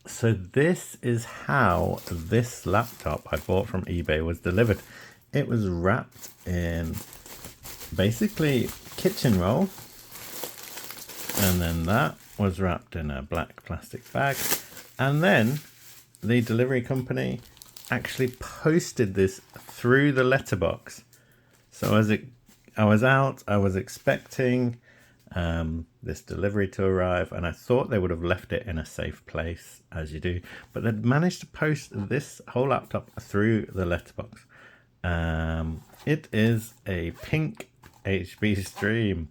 So this is how this laptop I bought from eBay was delivered. It was wrapped in basically kitchen roll, and then that was wrapped in a black plastic bag, and then the delivery company actually posted this through the letterbox. So as I was out, I was expecting this delivery to arrive, and I thought they would have left it in a safe place, as you do, but they'd managed to post this whole laptop through the letterbox. It is a pink HB Stream,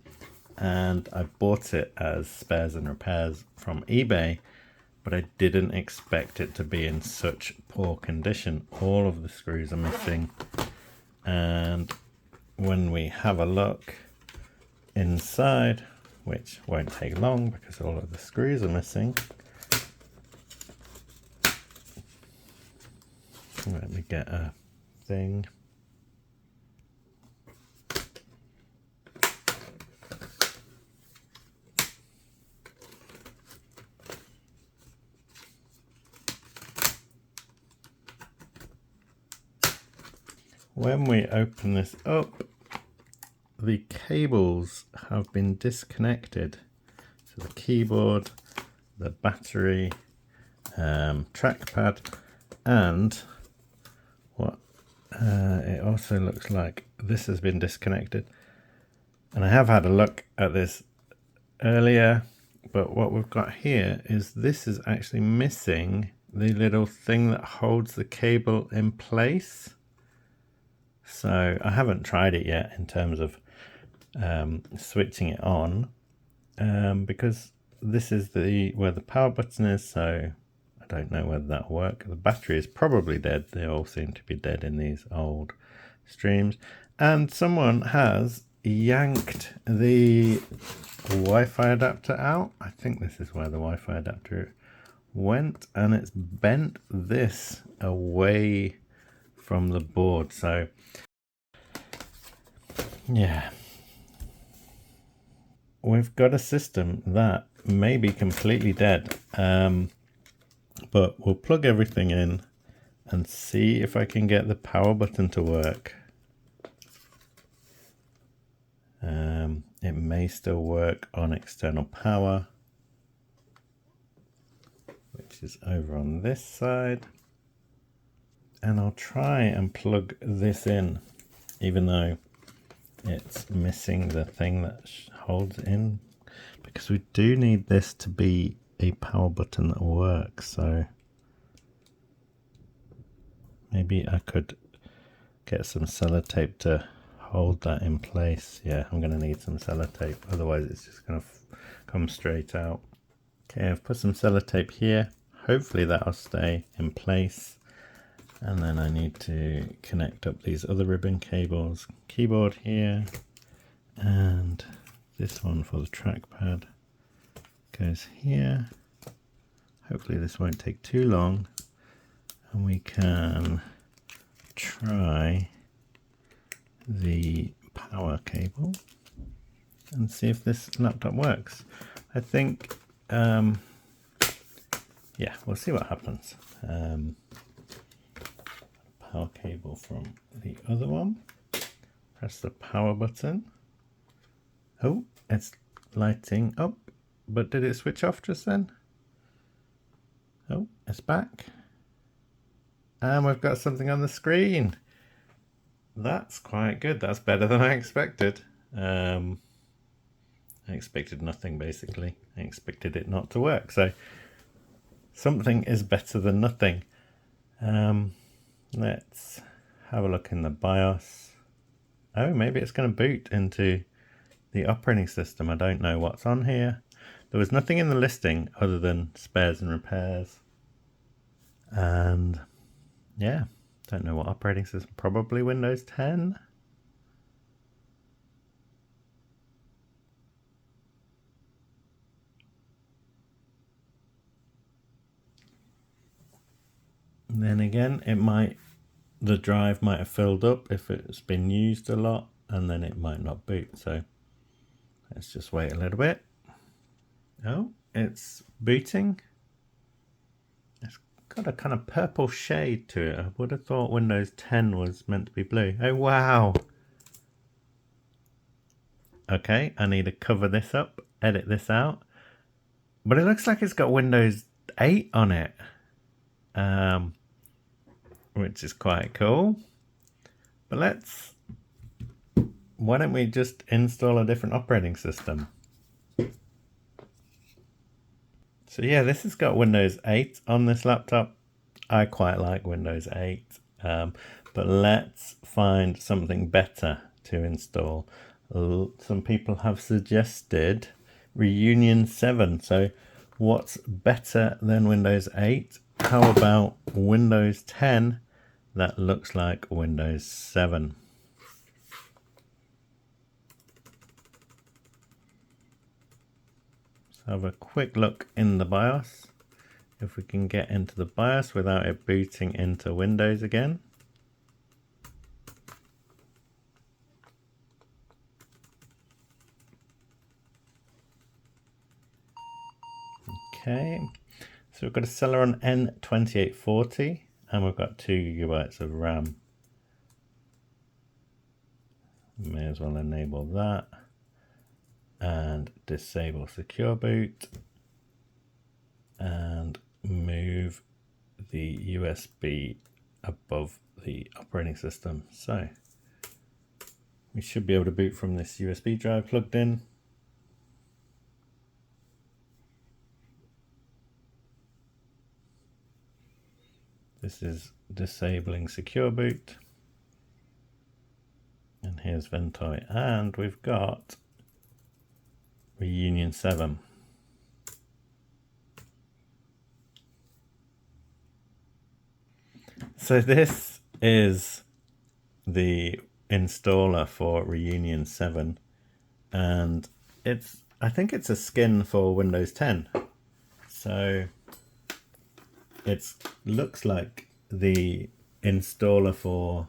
and I bought it as spares and repairs from eBay, but I didn't expect it to be in such poor condition. All of the screws are missing, and when we have a look inside, which won't take long because all of the screws are missing. Let me get a thing. When we open this up, the cables have been disconnected. So the keyboard, the battery, trackpad, and what it also looks like this has been disconnected. And I have had a look at this earlier, but what we've got here is this is actually missing the little thing that holds the cable in place. So I haven't tried it yet in terms of switching it on, because this is where the power button is, so I don't know whether that'll work. The battery is probably dead. They all seem to be dead in these old streams. And someone has yanked the Wi-Fi adapter out. I think this is where the Wi-Fi adapter went, and it's bent this away from the board. So yeah, we've got a system that may be completely dead, but we'll plug everything in and see if I can get the power button to work. It may still work on external power, which is over on this side, and I'll try and plug this in, even though it's missing the thing that holds it in, because we do need this to be a power button that works. So maybe I could get some sellotape to hold that in place. Yeah, I'm going to need some sellotape, otherwise it's just going to come straight out. Okay, I've put some sellotape here. Hopefully that'll stay in place. And then I need to connect up these other ribbon cables. Keyboard here, and this one for the trackpad goes here. Hopefully this won't take too long, and we can try the power cable and see if this laptop works. I think, yeah, we'll see what happens. Power cable from the other one. Press the power button. Oh, it's lighting up, but did it switch off just then? Oh, it's back. And we've got something on the screen. That's quite good. That's better than I expected. I expected nothing, basically. I expected it not to work. So something is better than nothing. Let's have a look in the BIOS. Oh, maybe it's going to boot into the operating system. I don't know what's on here. There was nothing in the listing other than spares and repairs. And yeah, don't know what operating system. Probably Windows 10. And then again, the drive might have filled up if it's been used a lot, and then it might not boot. So let's just wait a little bit. Oh, it's booting. got a kind of purple shade to it. I would have thought Windows 10 was meant to be blue. Oh wow. Okay, I need to cover this up, edit this out. But it looks like it's got Windows 8 on it. Which is quite cool. But why don't we just install a different operating system? So yeah, this has got Windows 8 on this laptop. I quite like Windows 8, but let's find something better to install. Some people have suggested Reunion7. So what's better than Windows 8? How about Windows 10 that looks like Windows 7? So have a quick look in the BIOS. If we can get into the BIOS without it booting into Windows again. Okay, so we've got a Celeron N2840 and we've got 2 GB of RAM. May as well enable that and disable secure boot and move the USB above the operating system. So we should be able to boot from this USB drive plugged in. This is disabling secure boot. And here's Ventoy, and we've got Reunion7. So this is the installer for Reunion7, and I think it's a skin for Windows 10. So it looks like the installer for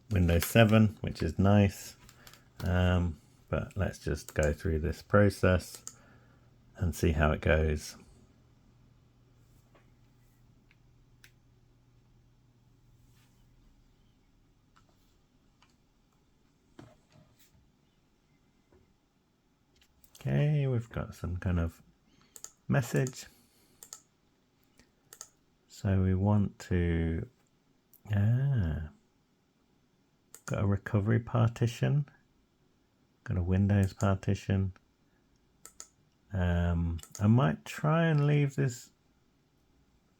Windows 7, which is nice. But let's just go through this process and see how it goes. Okay, we've got some kind of message. So we want to, got a recovery partition, got a Windows partition. I might try and leave this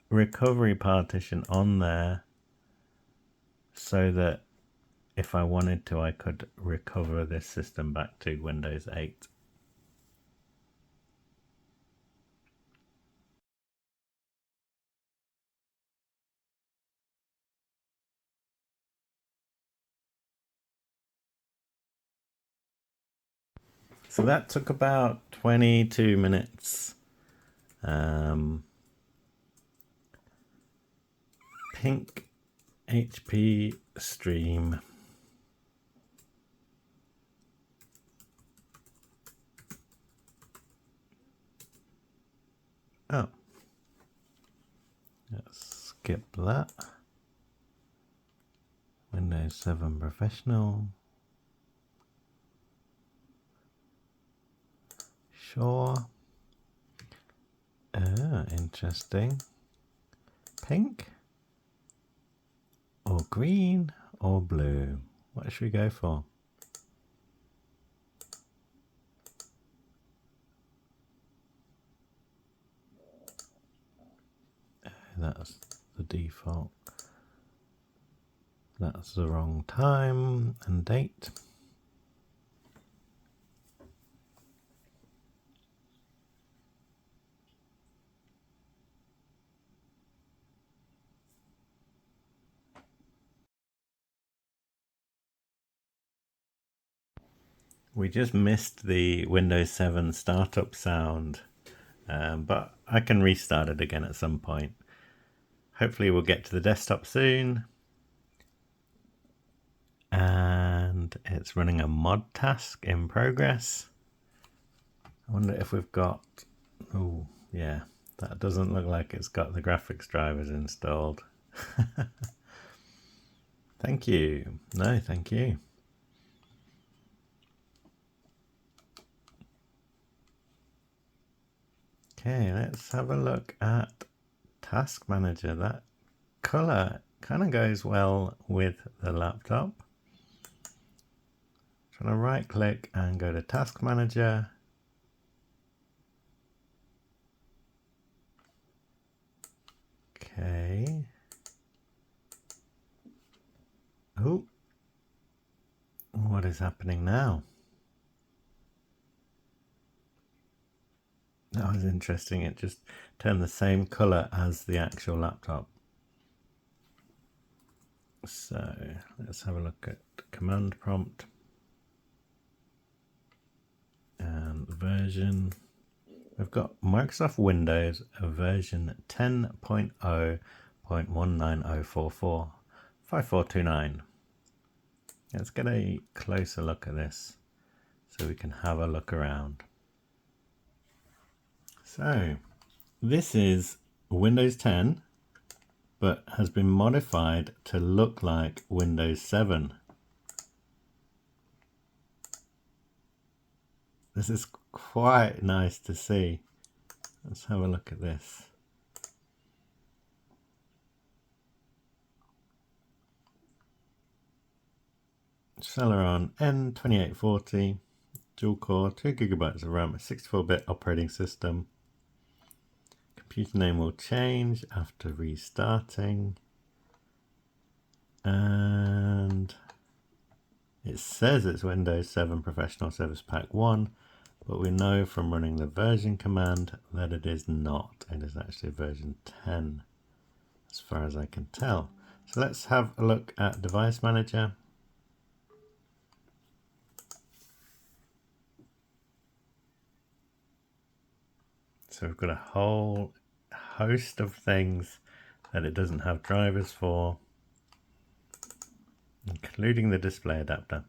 recovery partition on there so that if I wanted to, I could recover this system back to Windows 8. So that took about 22 minutes. Pink HP stream. Oh, let's skip that. Windows 7 Professional. Sure. Interesting. Pink or green or blue? What should we go for? That's the default. That's the wrong time and date. We just missed the Windows 7 startup sound, but I can restart it again at some point. Hopefully we'll get to the desktop soon. And it's running a mod task in progress. I wonder if we've got, oh yeah, That doesn't look like it's got the graphics drivers installed. Thank you. No, thank you. Okay, let's have a look at Task Manager. That color kind of goes well with the laptop. I'm going to right click and go to Task Manager. Okay. Oh, what is happening now? That was interesting. It just turned the same color as the actual laptop. So let's have a look at command prompt and version. We've got Microsoft Windows version 10.0.19044 5429. Let's get a closer look at this so we can have a look around. So this is Windows 10, but has been modified to look like Windows 7. This is quite nice to see. Let's have a look at this. Celeron N2840, dual core, 2 GB of RAM, 64-bit operating system. Computer name will change after restarting. And it says it's Windows 7 Professional Service Pack 1, but we know from running the version command that it is not. It is actually version 10, as far as I can tell. So let's have a look at Device Manager. So we've got a whole host of things that it doesn't have drivers for, including the display adapter.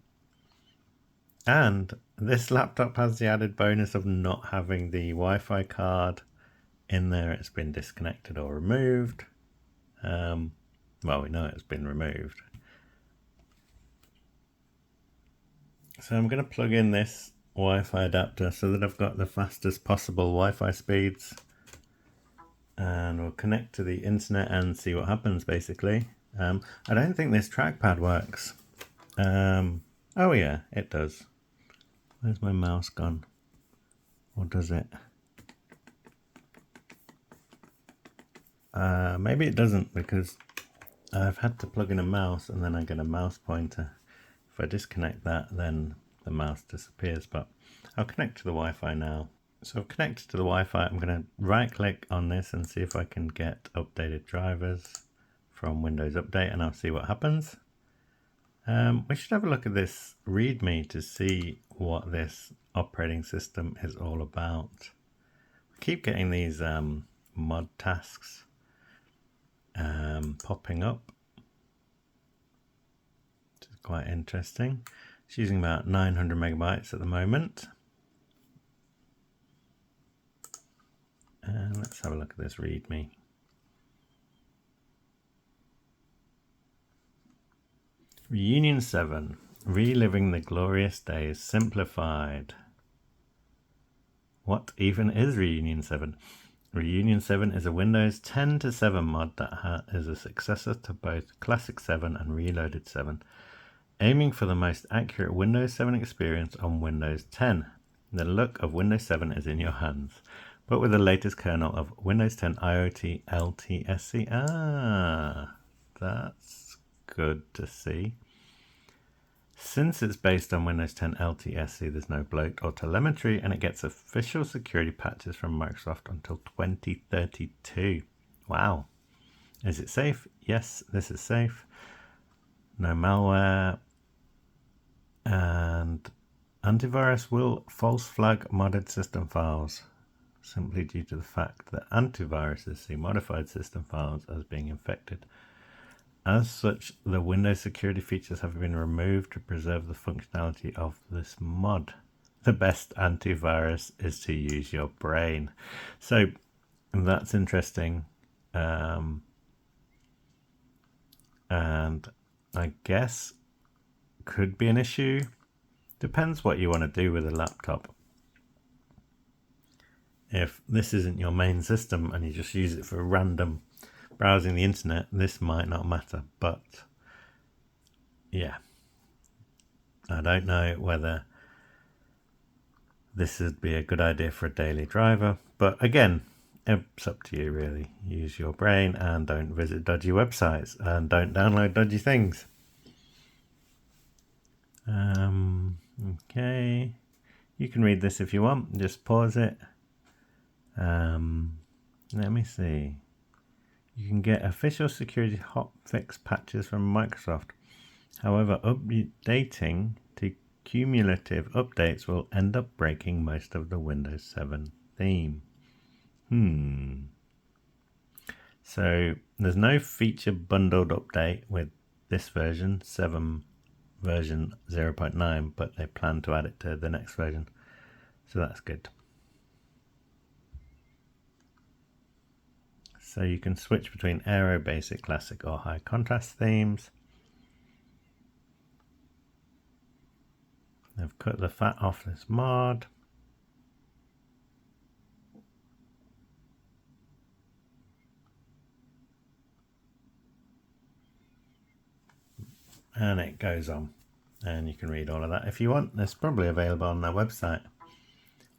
And this laptop has the added bonus of not having the Wi-Fi card in there. It's been disconnected or removed. Well, we know it's been removed. So I'm going to plug in this Wi-Fi adapter so that I've got the fastest possible Wi-Fi speeds. And we'll connect to the internet and see what happens, basically. I don't think this trackpad works. Oh yeah, it does. Where's my mouse gone? Or does it? Maybe it doesn't, because I've had to plug in a mouse and then I get a mouse pointer. If I disconnect that, then the mouse disappears, but I'll connect to the Wi-Fi now. So I've connected to the Wi-Fi. I'm going to right click on this and see if I can get updated drivers from Windows Update, and I'll see what happens. We should have a look at this README to see what this operating system is all about. We keep getting these mod tasks popping up, which is quite interesting. It's using about 900 megabytes at the moment. And let's have a look at this README. Reunion7, reliving the glorious days, simplified. What even is Reunion7? Reunion7 is a Windows 10 to 7 mod that is a successor to both Classic 7 and Reloaded 7, aiming for the most accurate Windows 7 experience on Windows 10. The look of Windows 7 is in your hands, but with the latest kernel of Windows 10 IoT LTSC. Ah, that's good to see. Since it's based on Windows 10 LTSC, there's no bloat or telemetry, and it gets official security patches from Microsoft until 2032. Wow. Is it safe? Yes, this is safe. No malware. And antivirus will false flag modded system files, simply due to the fact that antiviruses see modified system files as being infected. As such, the Windows security features have been removed to preserve the functionality of this mod. The best antivirus is to use your brain. So And that's interesting. And I guess could be an issue. Depends what you want to do with a laptop. If this isn't your main system and you just use it for random browsing the internet, this might not matter. But yeah, I don't know whether this would be a good idea for a daily driver. But again, it's up to you really. Use your brain and don't visit dodgy websites and don't download dodgy things. Okay, you can read this if you want, just pause it. Let me see. You can get official security hotfix patches from Microsoft. However, updating to cumulative updates will end up breaking most of the Windows 7 theme. So there's no feature bundled update with this version, 7 version 0.9, but they plan to add it to the next version. So that's good. So you can switch between Aero, Basic, Classic or High Contrast themes. They've cut the fat off this mod. And it goes on. And you can read all of that if you want. It's probably available on their website.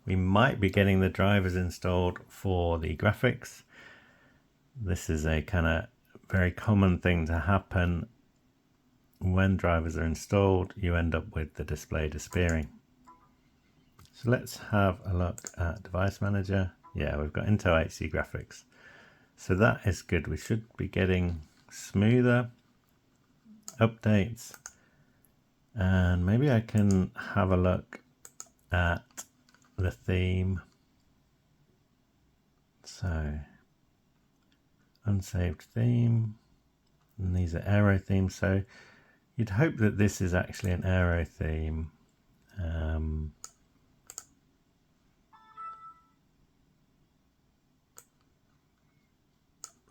We might be getting the drivers installed for the graphics. This is a kind of very common thing to happen. When drivers are installed, you end up with the display disappearing. So let's have a look at Device Manager. Yeah, we've got Intel HD graphics. So that is good. We should be getting smoother updates. And maybe I can have a look at the theme. So, unsaved theme. And these are Aero themes. So you'd hope that this is actually an Aero theme.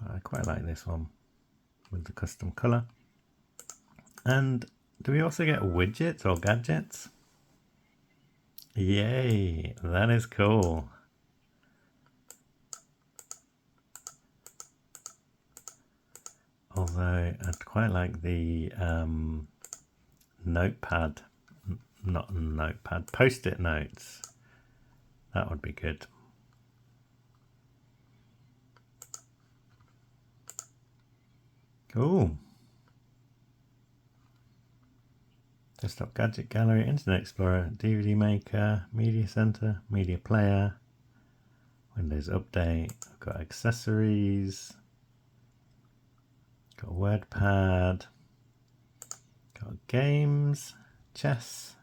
But I quite like this one with the custom color. And do we also get widgets or gadgets? Yay, that is cool. Although I'd quite like the notepad, not notepad, post-it notes. That would be good. Cool. Desktop gadget gallery, Internet Explorer, DVD maker, media center, media player, Windows Update. I've got accessories, got WordPad, got games, chess,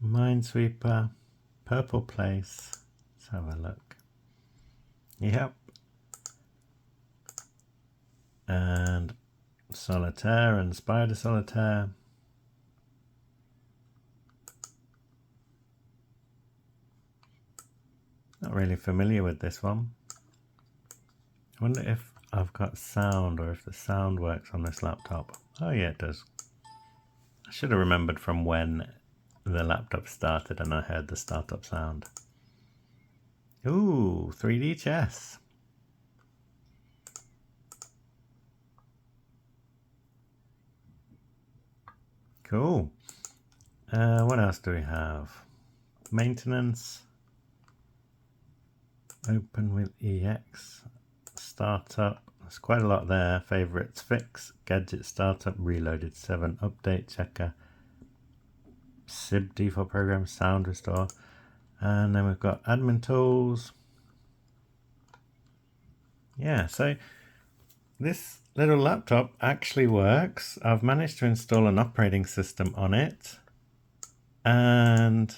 Minesweeper, Purple Place. Let's have a look. Yep. And Solitaire and Spider Solitaire. Not really familiar with this one. I wonder if I've got sound or if the sound works on this laptop. Oh yeah, it does. I should have remembered from when the laptop started and I heard the startup sound. Ooh, 3D chess. Cool. What else do we have? Maintenance. Open with EX. Startup. There's quite a lot there. Favorites, fix, gadget, startup, reloaded 7, update, checker, SIB default program, sound restore. And then we've got admin tools. Yeah, so this little laptop actually works. I've managed to install an operating system on it. And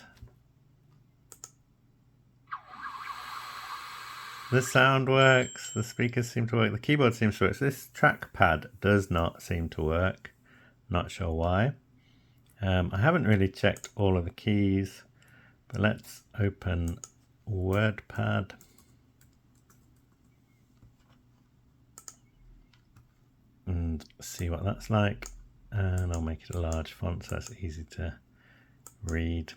the sound works, the speakers seem to work, the keyboard seems to work. So this trackpad does not seem to work. Not sure why. I haven't really checked all of the keys, but let's open WordPad. And see what that's like. And I'll make it a large font so it's easy to read.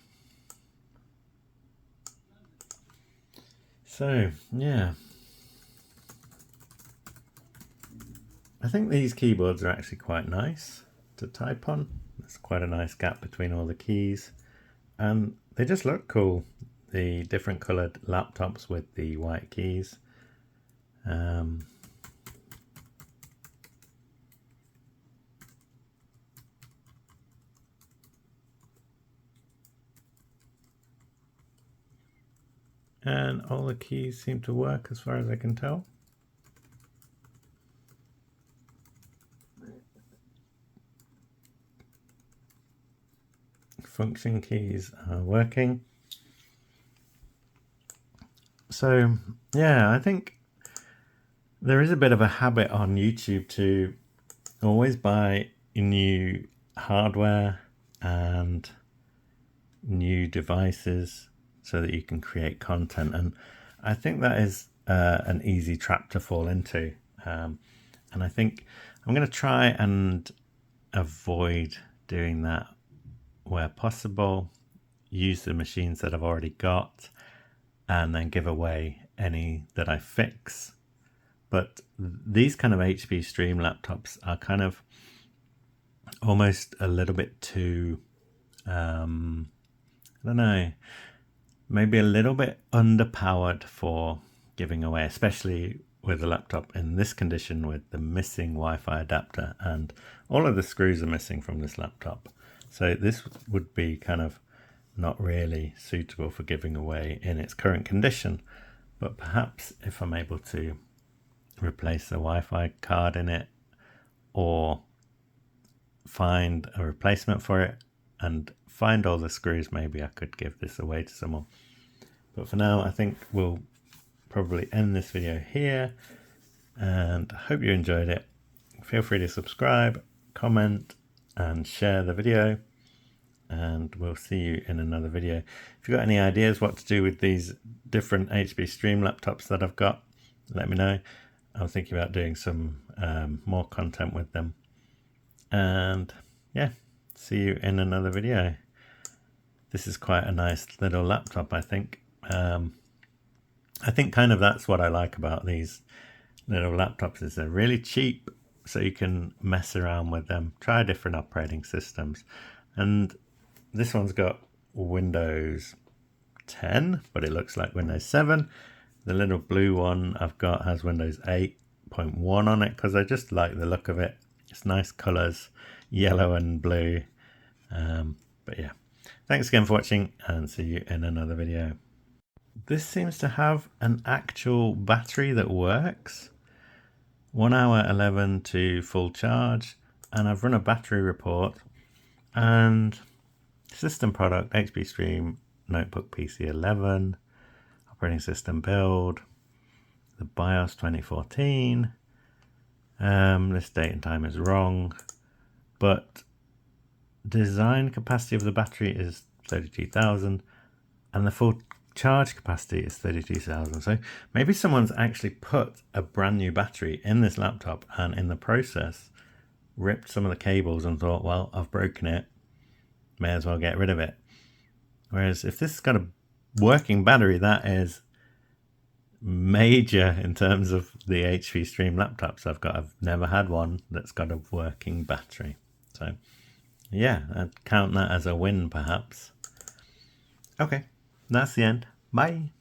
So yeah, I think these keyboards are actually quite nice to type on. There's quite a nice gap between all the keys, and they just look cool. The different colored laptops with the white keys. And all the keys seem to work as far as I can tell. Function keys are working. So yeah, I think there is a bit of a habit on YouTube to always buy new hardware and new devices so that you can create content, and I think that is an easy trap to fall into, and I think I'm going to try and avoid doing that where possible. Use the machines that I've already got and then give away any that I fix. But these kind of HP Stream laptops are kind of almost a little bit too, I don't know, maybe a little bit underpowered for giving away, especially with a laptop in this condition with the missing Wi-Fi adapter, and all of the screws are missing from this laptop. So this would be kind of not really suitable for giving away in its current condition. But perhaps if I'm able to replace the Wi-Fi card in it, or find a replacement for it and find all the screws, maybe I could give this away to someone. But for now, I think we'll probably end this video here, and I hope you enjoyed it. Feel free to subscribe, comment and share the video, and we'll see you in another video. If you've got any ideas what to do with these different HP Stream laptops that I've got, let me know. I'm thinking about doing some more content with them. And yeah, see you in another video. This is quite a nice little laptop, I think. I think kind of that's what I like about these little laptops, is they're really cheap, so you can mess around with them, try different operating systems. And this one's got Windows 10, but it looks like Windows 7. The little blue one I've got has Windows 8.1 on it because I just like the look of it. It's nice colors, yellow and blue. But yeah, thanks again for watching, and see you in another video. This seems to have an actual battery that works. 1 hour 11 to full charge, and I've run a battery report, and system product HP Stream Notebook PC 11, operating system build, the BIOS 2014. This date and time is wrong, but design capacity of the battery is 32,000 and the full charge capacity is 32,000. So maybe someone's actually put a brand new battery in this laptop and in the process ripped some of the cables and thought, well, I've broken it, may as well get rid of it. Whereas if this has got a working battery, that is major in terms of the HP Stream laptops I've got. I've never had one that's got a working battery. So yeah, I'd count that as a win perhaps. Okay, that's the end. Bye.